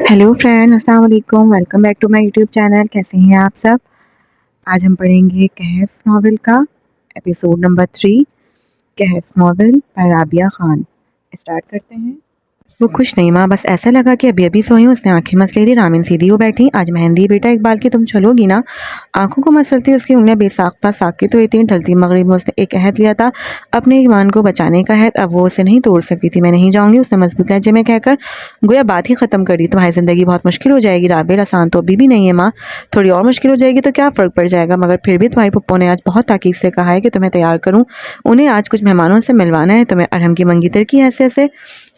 Hello friend, अस्सलाम वालेकुम। Welcome back to my YouTube channel. कैसे हैं आप सब? आज हम पढ़ेंगे कहफ नावल का episode number 3, Kahf novel by Rabia Khan. Start करते हैं। वो खुश नहीं माँ, बस ऐसा लगा कि अभी अभी सोई हूँ। उसने आंखें मसली थी। रामीन सीधी हो बैठी। आज मेहंदी बेटा इकबाल की, तुम चलोगी ना? आंखों को मसलती उसकी उंगलियां बेसाख्ता साकित हुई थी। ढलती मगरिब में उसने एक अहद लिया था, अपने ईमान को बचाने का अहद। अब वो उसे नहीं तोड़ सकती थी। मैं नहीं जाऊंगी, उसने मजबूत लहजे में कहकर गोया बात ही खत्म कर दी। तुम्हारी जिंदगी बहुत मुश्किल हो जाएगी राबेल, आसान तो अभी भी नहीं है माँ। थोड़ी और मुश्किल हो जाएगी तो क्या फ़र्क पड़ जाएगा, मगर फिर भी तुम्हारी पप्पो ने आज बहुत ताकीद से कहा है कि तुम्हें तैयार करूँ। उन्हें आज कुछ मेहमानों से मिलवाना है। तुम्हें अरहम की मंगीतर की हैसियत से।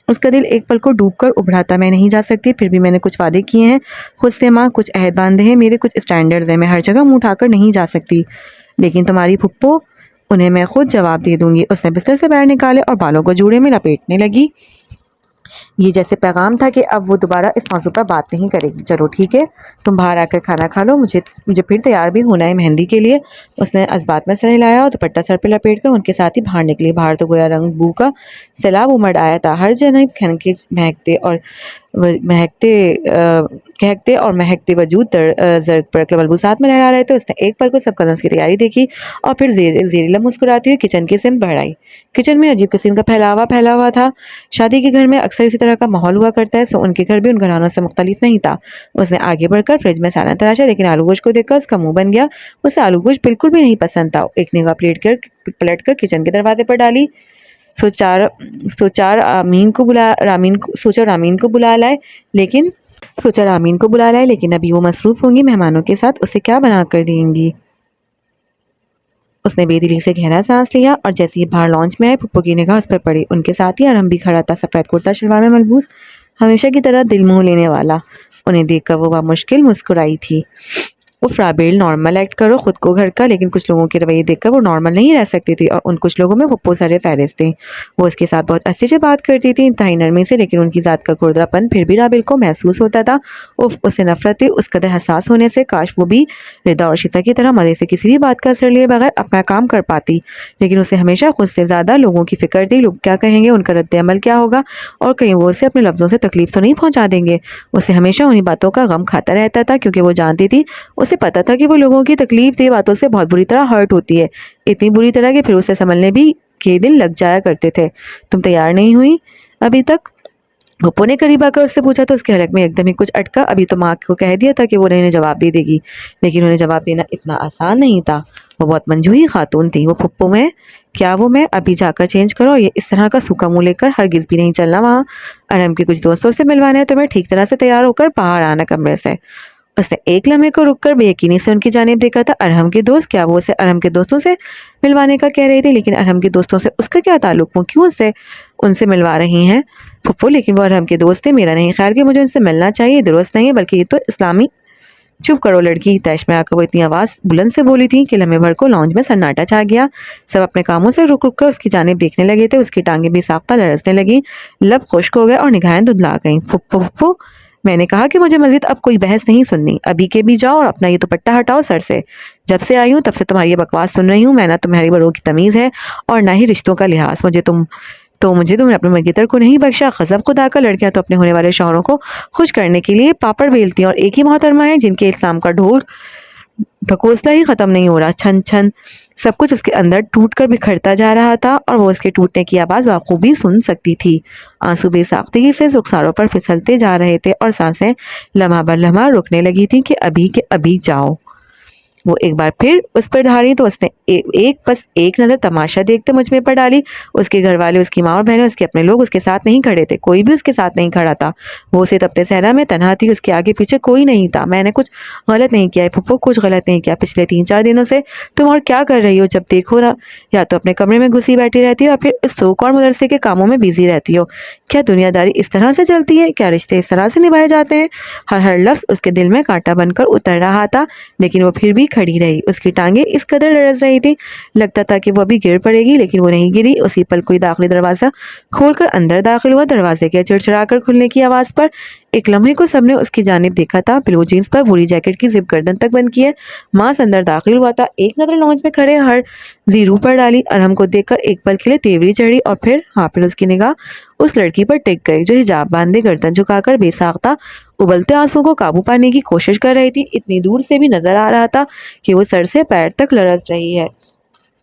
उसका दिल एक पल को डूबकर उभरा था। मैं नहीं जा सकती, फिर भी मैंने कुछ वादे किए हैं खुद से माँ, कुछ अहद बांधे हैं, मेरे कुछ स्टैंडर्ड्स हैं। मैं हर जगह मुंह उठाकर नहीं जा सकती। लेकिन तुम्हारी फुप्पो, उन्हें मैं खुद जवाब दे दूंगी। उसने बिस्तर से बाहर निकाले और बालों को जूड़े में लपेटने लगी। ये जैसे पैगाम था कि अब वो दोबारा इस मौजू पर बात नहीं करेगी। चलो ठीक है, तुम बाहर आकर खाना खा लो, मुझे मुझे फिर तैयार भी होना है मेहंदी के लिए। उसने इस्बात में सर हिलाया और दुपट्टा सर पे लपेट कर उनके साथ ही बाहर निकली। बाहर तो गोया रंग बू का सैलाब उमड़ आया था। हर जगह खनके महकते और महकते कहकते और महकते वजूद जर्ग पर बलबूसात में लहरा रहे थे। उसने एक पल को सब कज़न्स की तैयारी देखी और फिर ज़ेरीला मुस्कुराती हुई किचन की सिमत बढ़ आई। किचन में अजीब किस्म का फैला हुआ था। शादी के घर में अक्सर इसी तरह का माहौल हुआ करता है, सो उनके घर भी उन घरानों से मुख्तलिफ नहीं था। उसने आगे बढ़कर फ्रिज में सालन तराशा, लेकिन आलू गोश्त को देखकर उसका मुंह बन गया। उसे आलू गोश्त बिल्कुल भी नहीं पसंद था। एक निगाह पलट कर किचन के दरवाजे पर डाली। सोचा रामीन को बुला लाए, लेकिन अभी वो मसरूफ होंगी मेहमानों के साथ, उसे क्या बना कर देंगी। उसने बेदिली से गहरा सांस लिया और जैसे ही बाहर लॉन्च में आए, पप्पू की निगाह उस पर पड़ी। उनके साथ ही अरहम भी खड़ा था, सफ़ेद कुर्ता शलवार में मलबूस, हमेशा की तरह दिल मोह लेने वाला। उन्हें देखकर वो बामुश्किल मुस्कुराई थी। उफ राबेल, नॉर्मल एक्ट करो खुद को घर का। लेकिन कुछ लोगों के रवैये देखकर वो नॉर्मल नहीं रह सकती थी, और उन कुछ लोगों में पप्पो सरे फहरिस्त थे। वो उसके साथ बहुत अच्छे से बात करती थी, इंतहाई नरमी से, लेकिन उनकी ज़ात का खुरदरापन फिर भी राबेल को महसूस होता था। उफ, उससे नफरत थी उस कदर हसास होने से। काश वो भी रिदा और शीता की तरह मज़े से किसी भी बात का असर लिए बगैर अपना काम कर पाती। लेकिन उसे हमेशा खुद से ज़्यादा लोगों की फिक्र थी। लोग क्या कहेंगे, उनका रद्द-ए-अमल क्या होगा, और कहीं वो उसे अपने लफ्ज़ों से तकलीफ तो नहीं पहुँचा देंगे। उसे हमेशा उन्हीं बातों का गम खाता रहता था, क्योंकि वो जानती थी, उसे पता था कि वो लोगों की तकलीफ दे बातों से बहुत बुरी तरह हर्ट होती है। इतनी बुरी तरह कि फिर उसे संभलने भी के दिन लग जाया करते थे। तुम तैयार नहीं हुई अभी तक? पप्पू ने करीब आकर उससे पूछा तो उसके हलक में एकदम ही कुछ अटका। अभी तो माँ को कह दिया था कि वो उन्हें जवाब दे देगी, लेकिन उन्हें जवाब देना इतना आसान नहीं था। वो बहुत मंजूही खातून थी। वो पप्पू में क्या, वो मैं अभी जाकर चेंज करो, ये इस तरह का सूखा मुंह लेकर हरगिज भी नहीं चलना वहाँ। अरहम के कुछ दोस्तों से मिलवाना है, तुम्हें ठीक तरह से तैयार होकर बाहर आना कमरे से। उसने एक लम्हे को रुककर बेयकीनी से उनकी जानिब देखा था। अरहम के दोस्त, क्या वो उसे अरहम के दोस्तों से मिलवाने का कह रही थी? लेकिन अरहम के दोस्तों से उसका क्या ताल्लुक? वो क्यों उनसे मिलवा रही हैं? फुप्पो, लेकिन वो अरहम के दोस्त थे। मेरा नहीं ख्याल कि मुझे उनसे मिलना चाहिए, दुरुस्त नहीं है, बल्कि ये तो इस्लामी। चुप करो लड़की, तैश में आकर वो इतनी आवाज़ बुलंद से बोली थी कि लम्हे भर को लॉन्ज में सन्नाटा छा गया। सब अपने कामों से रुक रुक कर उसकी जानिब देखने लगे थे। उसकी टांगें भी साफ्ता लरसने लगी, लब खुश्क हो गए और निगाहें धुंधला गईं। फुप्पो फुप्पो, मैंने कहा कि मुझे मजीद अब कोई बहस नहीं सुननी। अभी के भी जाओ और अपना ये दुपट्टा हटाओ सर से। जब से आई हूँ तब से तुम्हारी ये बकवास सुन रही हूँ मैं। ना तुम्हारी बड़ों की तमीज़ है और ना ही रिश्तों का लिहाज। मुझे तुमने अपने मंगेतर को नहीं बख्शा। ग़ज़ब खुदा का, लड़कियां तो अपने होने वाले शौहरों को खुश करने के लिए पापड़ बेलती हैं, और एक ही मोहतरमा है जिनके इस्लाम का ढोल ढकोसला ही ख़त्म नहीं हो रहा। छन छन सब कुछ उसके अंदर टूट कर बिखरता जा रहा था, और वो उसके टूटने की आवाज़ बाखूबी सुन सकती थी। आंसू बेसाख्तगी से रुखसारों पर फिसलते जा रहे थे, और सांसें लम्हा बर लम्हा रुकने लगी थी कि अभी के अभी जाओ। वो एक बार फिर उस पर ढारी तो उसने बस एक नज़र तमाशा देखते मुझ में पर डाली। उसके घर वाले, उसकी माँ और बहनें, उसके अपने लोग उसके साथ नहीं खड़े थे। कोई भी उसके साथ नहीं खड़ा था। वो उसे तपते सहरा में तन्हा थी। उसके आगे पीछे कोई नहीं था। मैंने कुछ गलत नहीं किया है फुप्पो, कुछ गलत नहीं किया। पिछले 3-4 दिनों से तुम और क्या कर रही हो? जब देखो ना, या तो अपने कमरे में घुसी बैठी रहती हो, या फिर इस शौक और मदरसे के कामों में बिजी रहती हो। क्या दुनियादारी इस तरह से चलती है? क्या रिश्ते इस तरह से निभाए जाते हैं? हर लफ्ज़ उसके दिल में कांटा बनकर उतर रहा था, लेकिन वो फिर भी खड़ी रही। उसकी टांगें इस कदर लरज़ रही थी, लगता था कि वो अभी गिर पड़ेगी, लेकिन वो नहीं गिरी। उसी पल कोई दाखिली दरवाज़ा खोलकर अंदर दाखिल हुआ। दरवाजे के चिड़चिड़ाकर खुलने की आवाज़ पर एक लम्हे को सबने उसकी जानिब देखा था। ब्लू जीन्स पर पूरी जैकेट की जिप गर्दन तक बंद की है। मास अंदर दाखिल हुआ था। एक नजर लॉन्च में खड़े हर जीरू पर डाली। अरहम को देखकर एक पल के लिए तेवरी चढ़ी और फिर उसकी निगाह उस लड़की पर टिक गई जो हिजाब बांधे गर्दन झुकाकर बेसाख्ता उबलते आंसुओं को काबू पाने की कोशिश कर रही थी। इतनी दूर से भी नजर आ रहा था कि वो सर से पैर तक लरस रही है।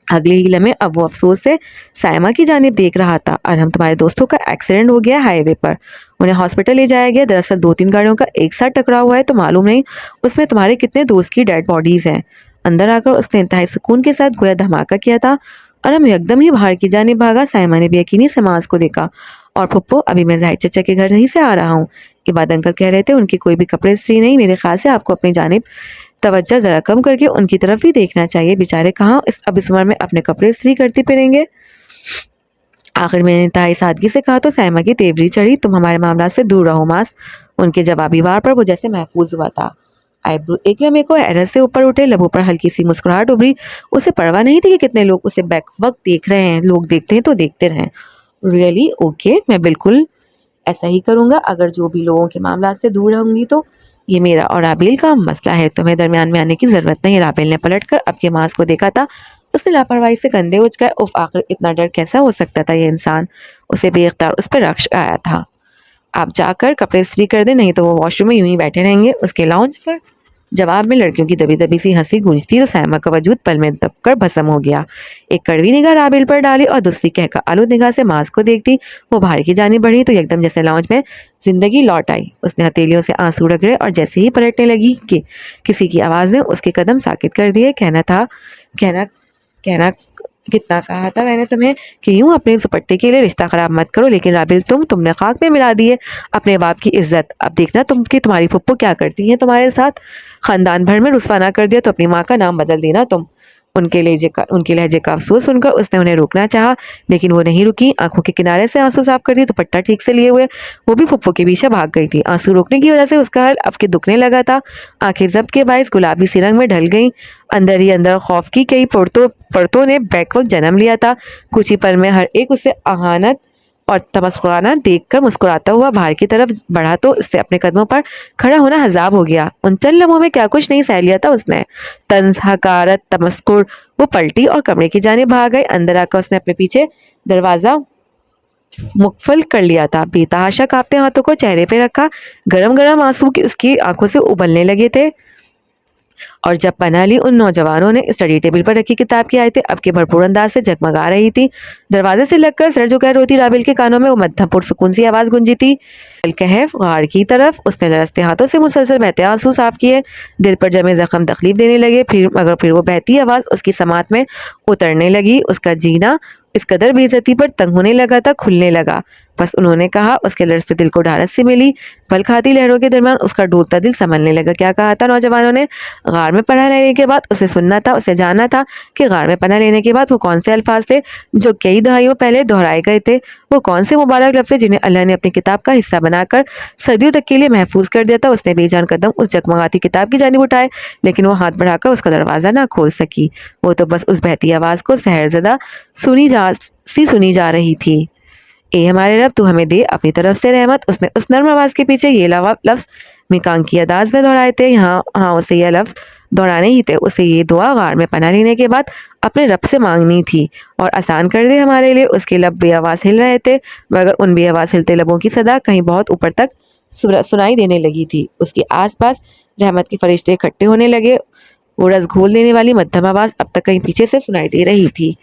अगले ही लम्हे अब वो अफसोस से साइमा की जानिब देख रहा था। अरहम, तुम्हारे दोस्तों का एक्सीडेंट हो गया हाईवे पर। उन्हें हॉस्पिटल ले जाया गया। दरअसल 2-3 गाड़ियों का एक साथ टकराव हुआ है तो मालूम नहीं उसमें तुम्हारे कितने दोस्त की डेड बॉडीज हैं। अंदर आकर उसने इंतहाई सुकून के साथ गोया धमाका किया था। अरहम एकदम ही बाहर की जानिब भागा। साइमा ने बेयकीनी से मास को देखा। और फुप्पो, अभी मैं जाहिद चचा के घर नहीं से आ रहा हूँ। इबाद अंकल कह रहे थे उनकी कोई भी कपड़े इस्त्री नहीं। मेरे ख्याल से आपको अपनी जानिब तवज्जो जरा कम करके उनकी तरफ भी देखना चाहिए। बेचारे कहाँ अब इस उम्र में अपने कपड़े इस्त्री करते फिरेंगे। आखिर मैंने इंतहाई सादगी से कहा तो साइमा की तेवरी चढ़ी। तुम हमारे मामला से दूर रहो मास। उनके जवाबी वार पर वो जैसे महफूज हुआ था। आईब्रो एक लम्हे को हैरत से ऊपर उठे। लबों पर हल्की सी मुस्कुराहट उभरी। उसे परवाह नहीं थी कि कितने लोग उसे बैक वक्त देख रहे हैं। लोग देखते हैं तो देखते रहें। रियली ओके, मैं बिल्कुल ऐसा ही करूंगा। अगर जो भी लोगों के मामला से दूर रहूंगी तो ये मेरा और राबेल का मसला है। तुम्हें दरमियान में आने की जरूरत नहीं। राबेल ने पलटकर अब के मास को देखा था। उसने लापरवाही से कंधे उचकाए। उफ, आखिर इतना डर कैसा हो सकता था। ये इंसान उसे बेख्तियार उस पर रक्श आया था। आप जाकर कपड़े इस्त्री कर दें, नहीं तो वो वॉशरूम में यूं ही बैठे रहेंगे। उसके लाउंज पर जवाब में लड़कियों की दबी दबी सी हंसी गूंजती तो साइमा का वजूद पल में दबकर भस्म हो गया। एक कड़वी निगाह राबेल पर डाली और दूसरी कहकर आलू निगाह से मास को देखती। वो बाहर की जानिब बढ़ी तो एकदम जैसे लाउंज में जिंदगी लौट आई। उसने हथेलियों से आंसू रगड़े और जैसे ही पलटने लगी कि किसी की आवाज ने उसके कदम साकित कर दिए। कहना कहना कितना कहा था मैंने तुम्हें कि यूं अपने दुपट्टे के लिए रिश्ता खराब मत करो। लेकिन राबिल, तुमने खाक में मिला दी है अपने बाप की इज्जत। अब देखना तुम्हारी फुप्पो क्या करती हैं तुम्हारे साथ। खानदान भर में रुस्वा ना कर दिया तो अपनी माँ का नाम बदल देना तुम। उनके लहजे का अफसोस सुनकर उसने उन्हें रोकना चाहा, लेकिन वो नहीं रुकी। आंखों के किनारे से आंसू साफ कर दिए। दुपट्टा ठीक से लिए हुए वो भी फुप्पो के पीछे भाग गई थी। आंसू रोकने की वजह से उसका हल अब के दुखने लगा था। आंखें जब्त के बायस गुलाबी सी रंग में ढल गईं। अंदर ही अंदर खौफ की कई परतों ने बैक वक्त जन्म लिया था। कुछ ही पल में हर एक उसे अहानत और तमस्कुराना देखकर मुस्कुराता हुआ बाहर की तरफ बढ़ा तो इससे अपने कदमों पर खड़ा होना हजाब हो गया। उन चंद लम्हों में क्या कुछ नहीं सह लिया था उसने। तंज, हकारत, तमस्कुर। वो पलटी और कमरे की जानिब भाग गई। अंदर आकर उसने अपने पीछे दरवाजा मुकफल कर लिया था। बेतहाशा कांपते हाथों को चेहरे पे रखा। गरम गरम आंसू की उसकी आंखों से उबलने लगे थे। और जब पनाह ली उन नौजवानों ने स्टडी टेबल पर रखी किताब की आयतें अब के भरपूर अंदाज से जगमगा रही थी। दरवाजे से लगकर सर झुकाए रोती राबिल के कानों में वो मध्यम पुरसुकून सी आवाज गूंजी थी। कहफ गाड़ की तरफ उसने लरसते हाथों से मुसलसल बहते आंसू साफ किए। दिल पर जमे जख्म तकलीफ देने लगे। फिर वो बहती आवाज उसकी समात में उतरने लगी। उसका जीना इस कदर बेइज्जती पर तंग होने लगा था, खुलने लगा। बस उन्होंने कहा। उसके लरसते दिल को ढारस सी मिली। पल खाती लहरों के दरमियान उसका डूबता दिल संभलने लगा। क्या कहा था नौजवानों ने? गार में पनाह लेने के बाद उसे सुनना था, उसे जानना था कि गार में पनाह लेने के बाद वो कौन से अल्फाज थे जो कई दहाइयों पहले दोहराए गए थे। वो कौन से मुबारक लफ्ज़ थे जिन्हें अल्लाह ने अपनी किताब का हिस्सा बनाकर सदियों तक के लिए महफूज कर दिया था। उसने बेजान कदम उस जगमगाती किताब की जानिब उठाए, लेकिन वो हाथ बढ़ाकर उसका दरवाज़ा ना खोल सकी। वो तो बस उस बहती आवाज़ को सहरज़दा सुनी जा रही थी। ए हमारे रब, तू हमें दे अपनी तरफ से रहमत। उसने उस नर्म आवाज़ के पीछे ये लफ्ज़ मिकान की अंदाज में दोहराए थे। हाँ, उसे ये लफ्ज़ दोहराने ही थे। उसे ये दुआ गार में पनाह लेने के बाद अपने रब से मांगनी थी और आसान कर दे हमारे लिए। उसके लब बेआवाज़ हिल रहे थे, मगर उन बेआवाज़ हिलते लबों की सदा कहीं बहुत ऊपर तक सुनाई देने लगी थी। उसके आसपास रहमत के फरिश्ते इकट्ठे होने लगे। वो रस घोल देने वाली मध्यम आवाज़ अब तक कहीं पीछे से सुनाई दे रही थी।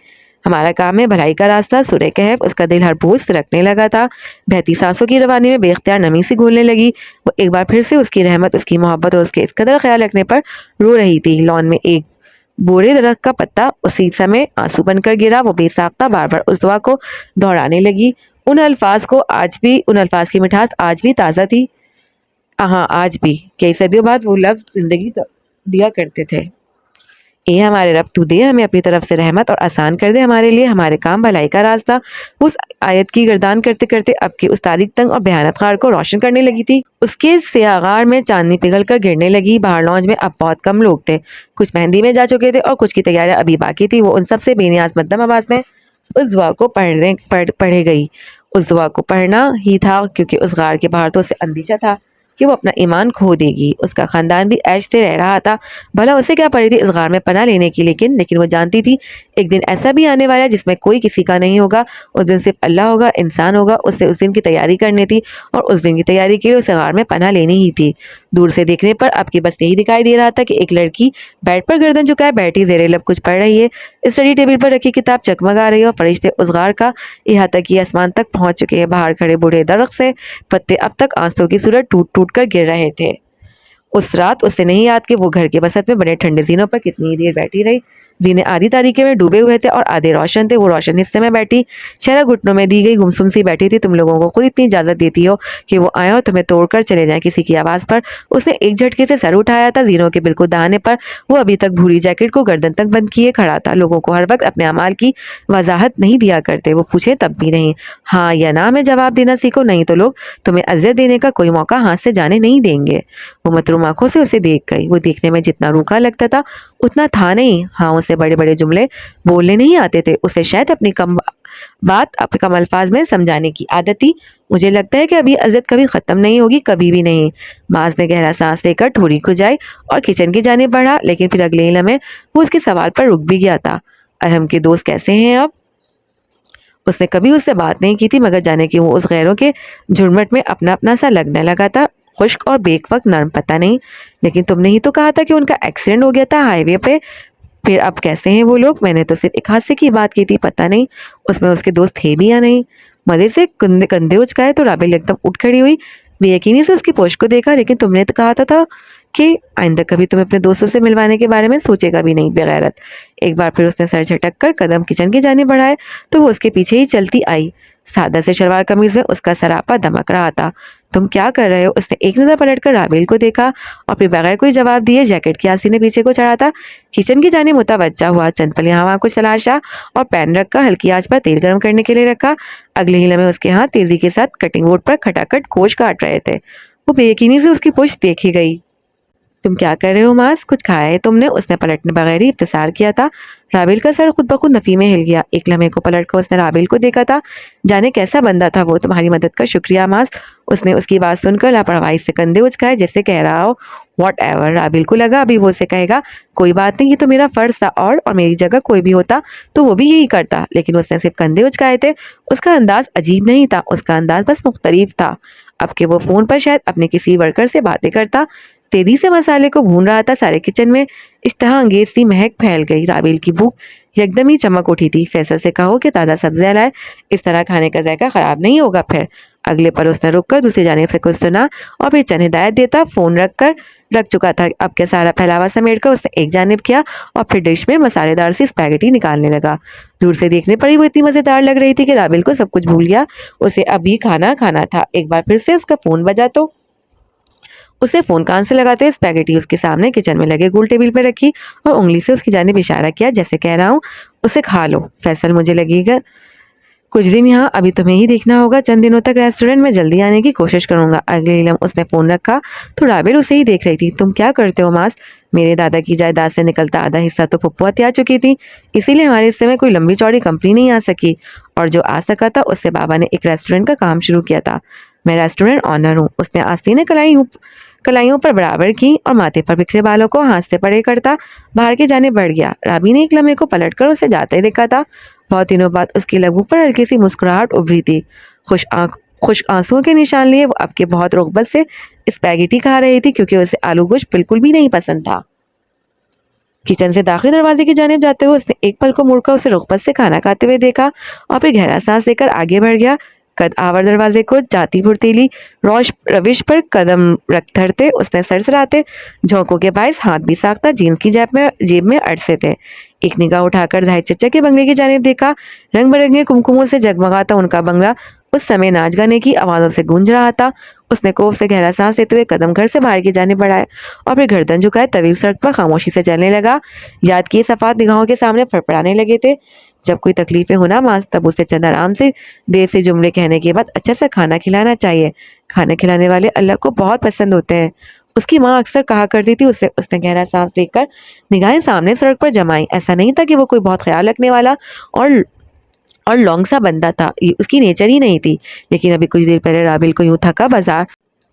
हमारा काम है भलाई का रास्ता। सूरह कहफ। उसका दिल हर बोझ से रखने लगा था। बहती सांसों की रवानी में बेख्तियार नमी सी घुलने लगी। वो एक बार फिर से उसकी रहमत, उसकी मोहब्बत और उसके इस कदर ख्याल रखने पर रो रही थी। लॉन में एक बोरे दरख्त का पत्ता उसी समय आंसू बनकर गिरा। वो बेसाख्ता बार बार उस दुआ को दोहराने लगी। उन अल्फाज की मिठास आज भी ताज़ा थी। हाँ, आज भी कई सदियों बाद वो लफ्ज़ जिंदगी दिया करते थे। ए हमारे रब, तू दे हमें अपनी तरफ से रहमत और आसान कर दे हमारे लिए हमारे काम भलाई का रास्ता। उस आयत की गर्दान करते करते अब की उस तारीख तंग और भयानक खार को रोशन करने लगी थी। उसके सियागार में चांदनी पिघल कर गिरने लगी। बाहर लॉन्ज में अब बहुत कम लोग थे। कुछ मेहंदी में जा चुके थे और कुछ की तैयारियां अभी बाकी थी। वो उन सबसे बेनियाज मध्यम आवाज में उस दुआ को पढ़े गई। उस दुआ को पढ़ना ही था क्योंकि उस गार के बाहर तो उसे अंदेशा था कि वो अपना ईमान खो देगी। उसका खानदान भी ऐश से रह रहा था। भला उसे क्या पड़ी थी इस गार में पनाह लेने की, लेकिन वो जानती थी एक दिन ऐसा भी आने वाला है जिसमें कोई किसी का नहीं होगा। उस दिन सिर्फ अल्लाह होगा, इंसान होगा। उसे उस दिन की तैयारी करनी थी और उस दिन की तैयारी के लिए उसे गार में पनाह लेनी ही थी। दूर से देखने पर अब की बस यही दिखाई दे रहा था कि एक लड़की बेड पर गर्दन झुकाए बैठी ज़ेरे लब कुछ पढ़ रही है। स्टडी टेबल पर रखी किताब चकमगा रही है और फरिश्ते उस गार का यहाँ तक कि आसमान तक पहुंच चुके हैं। बाहर खड़े बूढ़े दरख्त से पत्ते अब तक आंसू की सूरत टूट टूट कर गिर रहे थे। उस रात उसे नहीं याद कि वो घर के बसत में बने ठंडे जीनों पर कितनी देर बैठी रही। जीने आधी तारीखे में डूबे हुए थे और आधे रोशन थे। वो रोशन हिस्से में बैठी चेहरा घुटनों में दी गई गुमसुम सी बैठी थी। तुम लोगों को खुद इतनी इजाजत देती हो कि वो आए और तुम्हें तोड़कर चले जाएं किसी की आवाज़ पर। उसने एक झटके से सर उठाया था। जीनों के बिल्कुल दहाने पर वो अभी तक भूरी जैकेट को गर्दन तक बंद किए खड़ा था। लोगों को हर वक्त अपने अमाल की वजाहत नहीं दिया करते, वो पूछे तब भी नहीं, हाँ या ना में जवाब देना सीखो, नहीं तो लोग तुम्हें अज़ियत देने का कोई मौका हाथ से जाने नहीं देंगे। वो मतरूम आंखों से उसे देख गई। वो देखने में जितना रूखा लगता था उतना था नहीं। हाँ, उसे बड़े बड़े जुमले बोलने नहीं आते थे। उसे शायद अपनी कम अल्फाज में समझाने की आदत थी। मुझे लगता है कि अभी अज़ियत कभी ख़त्म नहीं होगी, कभी भी नहीं। माज ने गहरा सांस लेकर ठोड़ी खुजाई और किचन की जानिब बढ़ा, लेकिन फिर अगले ही लम्हे वो उसके सवाल पर रुक भी गया था। अरहम के दोस्त कैसे हैं अब? उसने कभी उससे बात नहीं की थी, मगर जाने कि वो उस गैरों के झुरमुट में अपना अपना सा लगने लगा था। खुश्क और बेवक्त नर्म, पता नहीं। लेकिन तुमने ही तो कहा था कि उनका एक्सीडेंट हो गया था हाईवे पे। फिर अब कैसे हैं वो लोग? मैंने तो सिर्फ एक हादसे की बात की थी, पता नहीं उसमें उसके दोस्त थे भी या नहीं। मजे से कंधे कंधे उचकाए तो राबिल एकदम उठ खड़ी हुई। बेयकीनी से उसकी पोश को देखा। लेकिन तुमने तो कहा था कि आइंदा कभी तुम अपने दोस्तों से मिलवाने के बारे में सोचेगा भी नहीं, बेगैरत। एक बार फिर उसने सर झटक कर कदम किचन की जाने बढ़ाए तो वो उसके पीछे ही चलती आई। सादा से शलवार कमीज में उसका सरापा दमक रहा था। तुम क्या कर रहे हो? उसने एक नज़र पलटकर राबिल को देखा और फिर बगैर कोई जवाब दिए जैकेट की आस्तीन पीछे को चढ़ा था। किचन की जाने मुतवज्जा हुआ। चंद पल यहाँ वहाँ कुछ तलाशा और पैन रखा, हल्की आंच पर तेल गर्म करने के लिए रखा। अगले ही लम्हे उसके हाथ तेजी के साथ कटिंग बोर्ड पर खटाखट गोश्त काट रहे थे। वो बेयकीनी से उसकी पुश्त देखी गई। तुम क्या कर रहे हो मास? कुछ खाया है तुमने? उसने पलटने बगैर ही इफ्तिसार किया था। राबिल का सर खुद ब खुद नफ़ी में हिल गया। एक लम्हे को पलटकर उसने राबिल को देखा था। जाने कैसा बंदा था वो। तुम्हारी मदद का शुक्रिया मास। उसने उसकी बात सुनकर लापरवाही से कंधे उचकाए जैसे कह रहा हो वॉट एवर। राबिल को लगा अभी वो उसे कहेगा कोई बात नहीं, ये तो मेरा फ़र्ज था और मेरी जगह कोई भी होता तो वो भी यही करता। लेकिन उसने सिर्फ कंधे उचकाए थे। उसका अंदाज अजीब नहीं था, उसका अंदाज बस मुख्तलिफ था। अब के वो फ़ोन पर शायद अपने किसी वर्कर से बातें करता। तेजी से मसाले को भून रहा था। सारे किचन में इश्तहा अंगेज सी महक फैल गई। राबिल की भूख एकदम ही चमक उठी थी। फैसल से कहो कि ताज़ा सब्जियां लाए, इस तरह खाने का जायका ख़राब नहीं होगा। फिर अगले पर उसने रुककर दूसरी जानिब से कुछ सुना और फिर चंद हिदायत देता। फ़ोन रख चुका था। अब के सारा फैलावा समेट कर उसने एक जानिब किया और फिर डिश में मसालेदार सी स्पैगेटी निकालने लगा। दूर से देखने पर ही वो इतनी मज़ेदार लग रही थी कि राबिल को सब कुछ भूल गया। उसे अभी खाना खाना था। एक बार फिर से उसका फ़ोन बजा तो उसने फ़ोन कान से लगाते स्पैगेटी उसके सामने किचन में लगे गोल टेबल पर रखी और उंगली से उसकी जानिब इशारा किया जैसे कह रहा हूँ उसे खा लो। फैसल, मुझे लगेगा कुछ दिन यहाँ अभी तुम्हें ही देखना होगा। चंद दिनों तक रेस्टोरेंट में जल्दी आने की कोशिश करूंगा। अगले इलम उसने फ़ोन रखा तो राबिल उसे ही देख रही थी। तुम क्या करते हो मास? मेरे दादा की जायदाद से निकलता आधा हिस्सा तो फुप्पो हत्या चुकी थी, इसीलिए हमारे हिस्से में कोई लंबी चौड़ी कंपनी नहीं आ सकी और जो आ सका था उससे बाबा ने एक रेस्टोरेंट का काम शुरू किया था। मैं रेस्टोरेंट ऑनर हूँ। उसने आस्तीन ने कलाइयों पर बराबर की और माथे पर बिखरे बालों को हाथ से पड़े करता बाहर के जाने बढ़ गया। राबी ने एक लम्हे को पलटकर उसे जाते देखा था। बहुत दिनों बाद उसकी लबों पर हल्की सी मुस्कुराहट उभरी थी। खुश आंसुओं के निशान लिए वो अब के बहुत रुग़बत से स्पैगेटी खा रही थी क्योंकि उसे आलू गोश्त बिल्कुल भी नहीं पसंद था। किचन से दाखिली दरवाजे की जानिब जाते हुए उसने एक पल को मुड़कर उसे रुग़बत से खाना खाते हुए देखा और फिर गहरा सांस लेकर आगे बढ़ गया। कद आवर दरवाजे को जाती फुर्तीली रविश पर कदम रख धरते उसने सरसराते झोंकों के बायस हाथ भी साख्ता जीन्स की जेब में अड़से थे। एक निगाह उठाकर धाई चचा के बंगले की जानिब देखा। रंग बिरंगे कुमकुमों से जगमगाता उनका बंगला उस समय नाच गाने की आवाज़ों से गूंज रहा था। उसने कोफ से गहरा सांस लेते हुए कदम घर से बाहर की जानिब बढ़ाए और फिर गर्दन झुकाए तवील सड़क पर खामोशी से चलने लगा। याद किए सफ़ात निगाहों के सामने फड़फड़ाने लगे थे। जब कोई तकलीफें होना मास तब उसे चंद आराम से देर से जुमले कहने के बाद अच्छा सा खाना खिलाना चाहिए। खाना खिलाने वाले अल्लाह को बहुत पसंद होते हैं। उसकी माँ अक्सर कहा करती थी। उसने गहरा सांस लेकर निगाहें सामने सड़क पर जमाई। ऐसा नहीं था कि वो कोई बहुत ख्याल रखने वाला और लौंग सा बंदा था, ये उसकी नेचर ही नहीं थी। लेकिन अभी कुछ देर पहले राबिल को यूं था का बाजार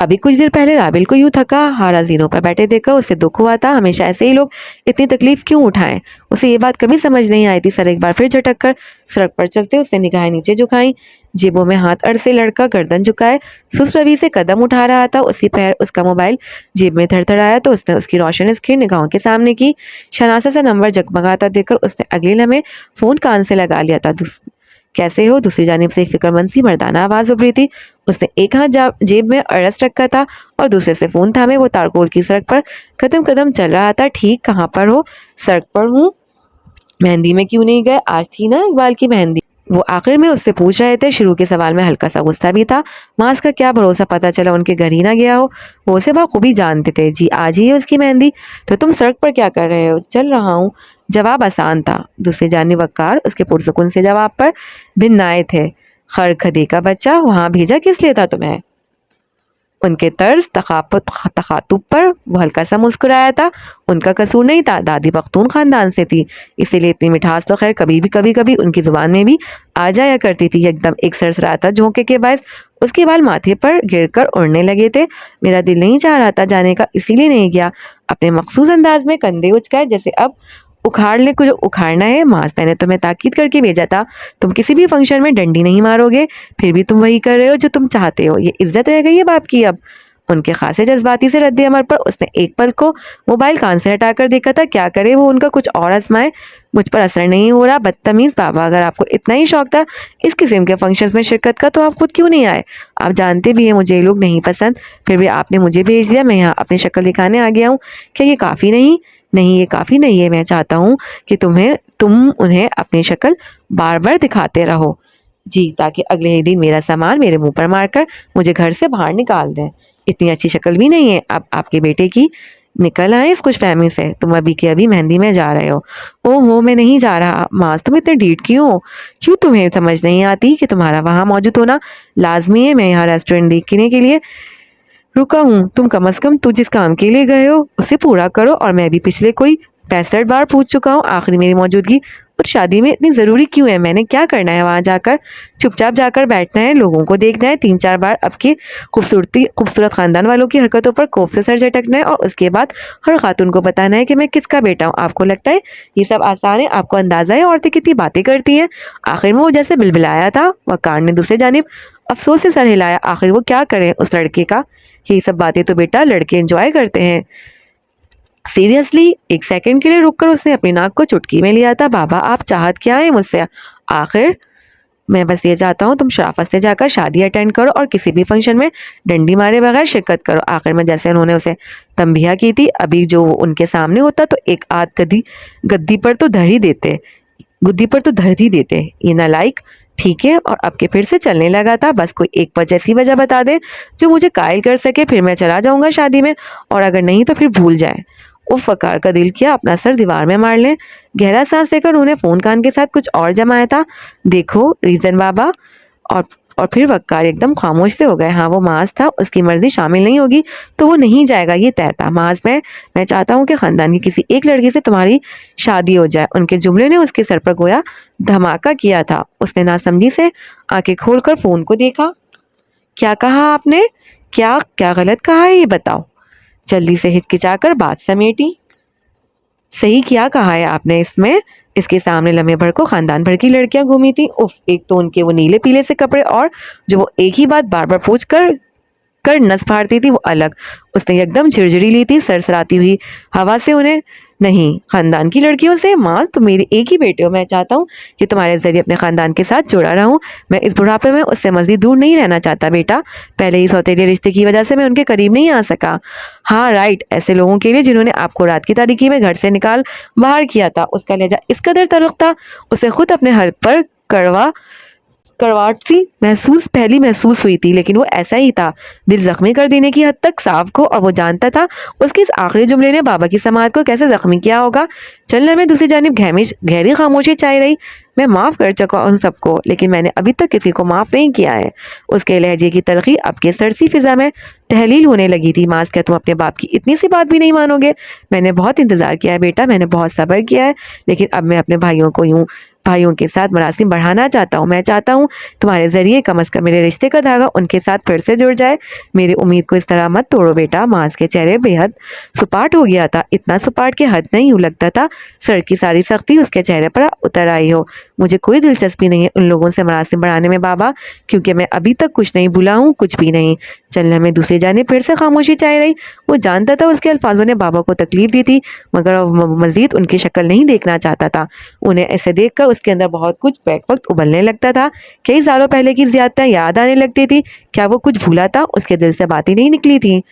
अभी कुछ देर पहले राबिल को यूं थका हारा जीनों पर बैठे देखकर उसे दुख हुआ था। हमेशा ऐसे ही लोग इतनी तकलीफ क्यों उठाएं। उसे ये बात कभी समझ नहीं आई थी। सर एक बार फिर झटक कर सड़क पर चलते उसने निगाहें नीचे झुकाई। जेबों में हाथ अड़ से लड़का गर्दन झुकाए सुस्त रवि से कदम उठा रहा था। उसी पैर उसका मोबाइल जेब में थड़थड़ाया तो उसने उसकी रोशन स्क्रीन निगाहों के सामने की। शनासा सा नंबर जगमगाता देखकर उसने अगले लम्हे फोन कान से लगा लिया था। कैसे हो? दूसरी जानिब से एक फिक्रमंद सी मर्दाना आवाज उभरी थी। उसने एक हाथ जेब में अड़स रखा था और दूसरे से फोन थामे वो तारकोल की सड़क पर कदम कदम चल रहा था। ठीक, कहाँ पर हो? सड़क पर हूँ। मेहंदी में क्यों नहीं गए? आज थी ना इकबाल की मेहंदी। वो आखिर में उससे पूछ रहे थे। शुरू के सवाल में हल्का सा गुस्सा भी था। मास का क्या भरोसा, पता चला उनके घर ही ना गया हो। वो उसे बखूबी जानते थे। जी आज ही है उसकी मेहंदी। तो तुम सड़क पर क्या कर रहे हो? चल रहा हूँ। जवाब आसान था। दूसरी जानिब वक्कार उसके पुरसुकून से जवाब पर भिन्न आए थे। खर खदी का बच्चा, वहां भेजा किस लिए था तुम्हें? उनके तर्ज तखातुब पर वो हल्का सा मुस्कुराया था। उनका कसूर नहीं था, दादी पख्तून खानदान से थी, इसीलिए इतनी मिठास तो खैर कभी कभी उनकी जुबान में भी आ जाया करती थी। एकदम एक सरसराता झोंके के बायस उसके बाल माथे पर गिरकर उड़ने लगे थे। मेरा दिल नहीं चाह रहा था जाने का, इसीलिए नहीं गया। अपने मखसूस अंदाज में कंधे उचकाए जैसे अब उखाड़ने को जो उखाड़ना है। मास मैंने तुम्हें ताकीद करके भेजा था, तुम किसी भी फंक्शन में डंडी नहीं मारोगे, फिर भी तुम वही कर रहे हो जो तुम चाहते हो। ये इज्जत रह गई है बाप की अब? उनके खासे जज्बाती से रद्द अमल पर उसने एक पल को मोबाइल कान से हटाकर देखा था। क्या करे वो, उनका कुछ और आजमाए। मुझ पर असर नहीं हो रहा। बदतमीज बाबा, अगर आपको इतना ही शौक था इस किस्म के फंक्शंस में शिरकत का तो आप खुद क्यों नहीं आए? आप जानते भी हैं मुझे ये लोग नहीं पसंद, फिर भी आपने मुझे भेज दिया। मैं यहाँ अपनी शक्ल दिखाने आ गया हूँ। क्या ये काफ़ी नहीं? नहीं, ये काफ़ी नहीं है। मैं चाहता हूँ कि तुम उन्हें अपनी शक्ल बार बार दिखाते रहो। जी, ताकि अगले ही दिन मेरा सामान मेरे मुंह पर मारकर मुझे घर से बाहर निकाल दें। इतनी अच्छी शक्ल भी नहीं है अब आपके बेटे की। निकल आए इस खुशफहमी से। तुम अभी के अभी मेहंदी में जा रहे हो। ओहो, मैं नहीं जा रहा। मास, तुम इतने ढीठ क्यों हो? क्यों तुम्हें समझ नहीं आती कि तुम्हारा वहाँ मौजूद होना लाजमी है? मैं यहाँ रेस्टोरेंट देखने के लिए रुका हूँ। तुम कम से कम जिस काम के लिए गए हो उसे पूरा करो। और मैं भी पिछले कोई 65 बार पूछ चुका हूँ, आखिर मेरी मौजूदगी उस शादी में इतनी ज़रूरी क्यों है? मैंने क्या करना है वहाँ जाकर? चुपचाप जाकर बैठना है, लोगों को देखना है, 3-4 बार आपकी खूबसूरत खानदान वालों की हरकतों पर खौफ से सर झटकना है और उसके बाद हर खातून को बताना है कि मैं किसका बेटा हूँ। आपको लगता है ये सब आसान है? आपको अंदाज़ा है औरतें कितनी बातें करती हैं? आखिर में वो जैसे बिलबिलाया था। वकार ने दूसरे जानिब अफसोस से सर हिलाया। आखिर वो क्या करें उस लड़के का? ये सब बातें तो बेटा लड़के एंजॉय करते हैं। सीरियसली? एक सेकंड के लिए रुककर उसने अपनी नाक को चुटकी में लिया था। बाबा, आप चाहत क्या है मुझसे? आखिर मैं बस ये चाहता हूँ तुम शराफत से जाकर शादी अटेंड करो और किसी भी फंक्शन में डंडी मारे बगैर शिरकत करो। आखिर में जैसे उन्होंने उसे तंबिया की थी, अभी जो उनके सामने होता तो एक आध गद्दी पर तो धर ही देते, गुद्दी पर तो धर ही देते। ये नालायक। ठीक है, और अब के फिर से चलने लगा था। बस कोई एक ऐसी वजह बता दे जो मुझे कायल कर सके, फिर मैं चला जाऊंगा शादी में, और अगर नहीं तो फिर भूल जाए। उस फकार का दिल किया अपना सर दीवार में मार लें। गहरा सांस लेकर उन्होंने फोन कान के साथ कुछ और जमाया था। देखो रीजन बाबा। और फिर वक्कार एकदम खामोश से हो गए। हाँ, वो माज था, उसकी मर्जी शामिल नहीं होगी तो वो नहीं जाएगा, ये तय था। माज, मैं चाहता हूँ कि खानदान की किसी एक लड़की से तुम्हारी शादी हो जाए। उनके जुमले ने उसके सर पर गोया धमाका किया था। उसने नासमझी से आंखें खोलकर फोन को देखा। क्या कहा आपने? क्या क्या गलत कहा है ये बताओ? जल्दी से हिचकिचाकर बात समेटी। सही क्या कहा है आपने? इसके सामने लम्हे भर को खानदान भर की लड़कियां घूमी थी। उफ, एक तो उनके वो नीले पीले से कपड़े, और जो वो एक ही बात बार बार पूछ कर नस फाड़ती थी वो अलग। उसने एकदम झिरझिरी ली थी सरसराती हुई हवा से उन्हें। नहीं, खानदान की लड़कियों से? माँ, तुम मेरे एक ही बेटे हो। मैं चाहता हूँ कि तुम्हारे जरिए अपने खानदान के साथ जुड़ा रहूं। मैं इस बुढ़ापे में उससे मजीद दूर नहीं रहना चाहता बेटा। पहले ही सौतेले रिश्ते की वजह से मैं उनके करीब नहीं आ सका। हाँ राइट, ऐसे लोगों के लिए जिन्होंने आपको रात की तारीकी में घर से निकाल बाहर किया था। उसका लहजा इस कदर तल्ख था, उसे खुद अपने हल्क पर कड़वाहट सी महसूस हुई थी, लेकिन वो ऐसा ही था, दिल जख्मी कर देने की हद तक साफ को। और वो जानता था उसके इस आखिरी जुमले ने बाबा की समाज को कैसे जख्मी किया होगा। चलने में दूसरी जानिब गहरी खामोशी छाई रही। मैं माफ़ कर चुका उन सबको, लेकिन मैंने अभी तक किसी को माफ़ नहीं किया है। उसके लहजे की तलखी अब के सरसी फिजा में तहलील होने लगी थी। मास, क्या तुम अपने बाप की इतनी सी बात भी नहीं मानोगे? मैंने बहुत इंतज़ार किया है बेटा, मैंने बहुत सब्र किया है, लेकिन अब मैं अपने भाइयों को यूं भाइयों के साथ मरासिम बढ़ाना चाहता हूँ। मैं चाहता हूँ तुम्हारे ज़रिए कम अज़ कम मेरे रिश्ते का धागा उनके साथ फिर से जुड़ जाए। मेरी उम्मीद को इस तरह मत तोड़ो बेटा। मास के चेहरे बेहद सुपाट हो गया था, इतना सुपाट कि हद नहीं, यूँ लगता था सर की सारी सख्ती उसके चेहरे पर उतर आई हो। मुझे कोई दिलचस्पी नहीं है उन लोगों से मरासिम बढ़ाने में बाबा, क्योंकि मैं अभी तक कुछ नहीं भूला हूँ, कुछ भी नहीं। चलने में दूसरी जाने फिर से खामोशी चाह रही। वो जानता था उसके अल्फाजों ने बाबा को तकलीफ दी थी, मगर वो मजीद उनकी शक्ल नहीं देखना चाहता था। उन्हें ऐसे देखकर उसके अंदर बहुत कुछ बैक वक्त उबलने लगता था। कई सालों पहले की ज्यादतियां याद आने लगती थी। क्या वो कुछ भूला था? उसके दिल से बातें नहीं निकली थी।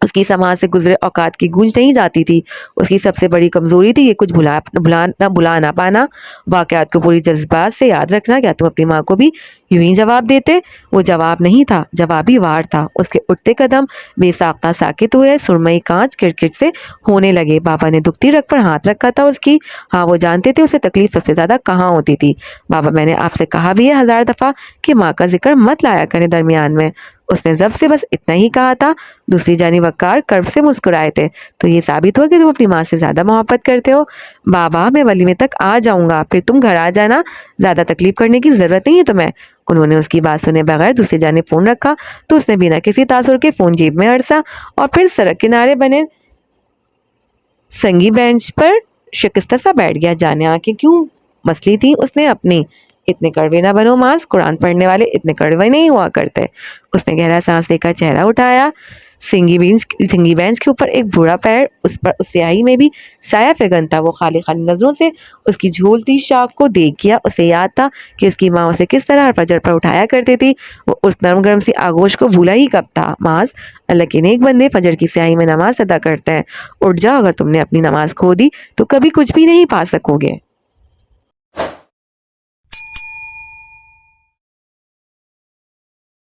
उसकी समाज से गुजरे औकात की गूंज नहीं जाती थी। उसकी सबसे बड़ी कमजोरी थी ये कुछ भुला ना पाना, वाकयात को पूरी जज्बात से याद रखना। क्या तुम अपनी माँ को भी यूं ही जवाब देते? वो जवाब नहीं था, जवाबी वार था। उसके उठते कदम बेसाख्ता साकित हुए, सुरमई कांच किरकिट से होने लगे। बाबा ने दुखती रग पर हाथ रखा था उसकी। हाँ, वो जानते थे उसे तकलीफ सबसे ज्यादा कहाँ होती थी। बाबा, मैंने आपसे कहा भी है 1000 दफा कि माँ का जिक्र मत लाया करें दरमियान में। उसने जब से बस इतना ही कहा था। दूसरी जानी वक्कार कर्व से मुस्कुराए थे। तो ये साबित हुआ कि तुम अपनी माँ से ज्यादा मोहब्बत करते हो। बाबा, मैं वलीमे तक आ जाऊंगा, फिर तुम घर आ जाना, ज्यादा तकलीफ करने की जरूरत नहीं है तुम्हें। उन्होंने उसकी बात सुने बगैर दूसरी जाने फोन रखा तो उसने बिना किसी तासुर के फोन जेब में अड़सा और फिर सड़क किनारे बने संगी बेंच पर शिकस्ता सा बैठ गया। जाने आंखें क्यों मसली थी उसने अपनी। इतने कड़वे ना बनो मास, कुरान पढ़ने वाले इतने कड़वे नहीं हुआ करते। उसने गहरा सांस लेकर चेहरा उठाया। सिंगी बेंच के ऊपर एक बूढ़ा पैर, उस पर उस स्याही में भी साया फिगन था। वो खाली खाली नजरों से उसकी झूलती शाख को देख गया। उसे याद था कि उसकी माँ उसे किस तरह फजर पर उठाया करती थी। वो उस नरम गरम सी आगोश को भूला ही कब था। मास, अल्लाह के नेक बंदे फजर की स्याही में नमाज अदा करते हैं। उठ जाओ, अगर तुमने अपनी नमाज खो दी तो कभी कुछ भी नहीं पा सकोगे।